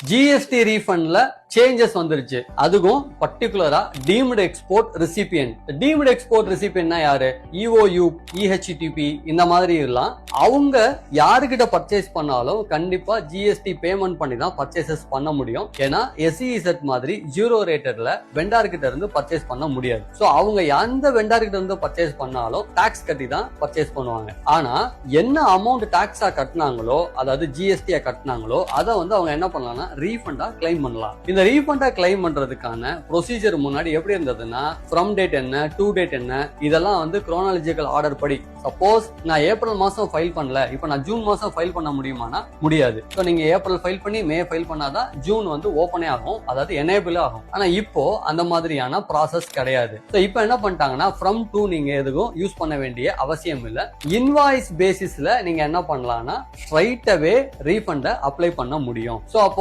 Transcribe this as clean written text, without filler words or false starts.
GST ரீஃபண்ட்ல changes வந்துருச்சு. அதுவும் பர்டிகுலரா deemed export recipient. Deemed export ரெசிபியன்ட்னா யாரு? இஓயு, இஹெச்டிபி இந்த மாதிரி எல்லாம் அவங்க யாருக்கிட்ட பர்ச்சேஸ் பண்ணாலும் கண்டிப்பா ஜிஎஸ்டி பேமெண்ட் பண்ணி தான் பர்ச்சேசஸ் பண்ண முடியும். ஏன்னா எஸ்இசெட் மாதிரி ஜீரோ ரேட்டட்ல வெண்டார் கிட்ட இருந்து பர்ச்சேஸ் பண்ண முடியாது. சோ அவங்க எந்த வெண்டார் கிட்ட இருந்து பர்ச்சேஸ் பண்ணாலும் டாக்ஸ் கட்டி தான் பர்ச்சேஸ் பண்ணுவாங்க. ஆனா என்ன அமௌண்ட் டாக்ஸா கட்டினாங்களோ, அதாவது ஜிஎஸ்டியா கட்டினாங்களோ அதை வந்து அவங்க என்ன பண்ணலாம், ரீஃபண்டா கிளைம் பண்ணலாம். இந்த ரீஃபண்டா கிளைம் பண்றதுக்கான ப்ரொசீஜர் முன்னாடி எப்படி இருந்ததுன்னா, ஃப்ரம் டேட் என்ன, டு டேட் என்ன, இதெல்லாம் வந்து குரோனாலஜிக்கல் ஆர்டர் படி. சப்போஸ் நான் ஏப்ரல் மாசம் ஃபைல் பண்ணல, இப்போ நான் ஜூன் மாசம் ஃபைல் பண்ண முடியுமானா முடியாது. ஸோ நீங்க ஏப்ரல் ஃபைல் பண்ணி மே ஃபைல் பண்ணாதான் ஜூன் வந்து ஓப்பனே ஆகும், அதாவது எனேபிள் ஆகும். ஆனா இப்போ அந்த மாதிரியான ப்ராசஸ் கிடையாது. ஸோ இப்போ என்ன பண்ணிட்டாங்கன்னா, ஃப்ரம் டு நீங்க எதுவும் யூஸ் பண்ண வேண்டிய அவசியம் இல்லை. இன்வாய்ஸ் பேசிஸ்ல நீங்க என்ன பண்ணலாம்னா ஸ்ட்ரைட் அவே ரீஃபண்டை அப்ளை பண்ண முடியும். ஸோ அப்போ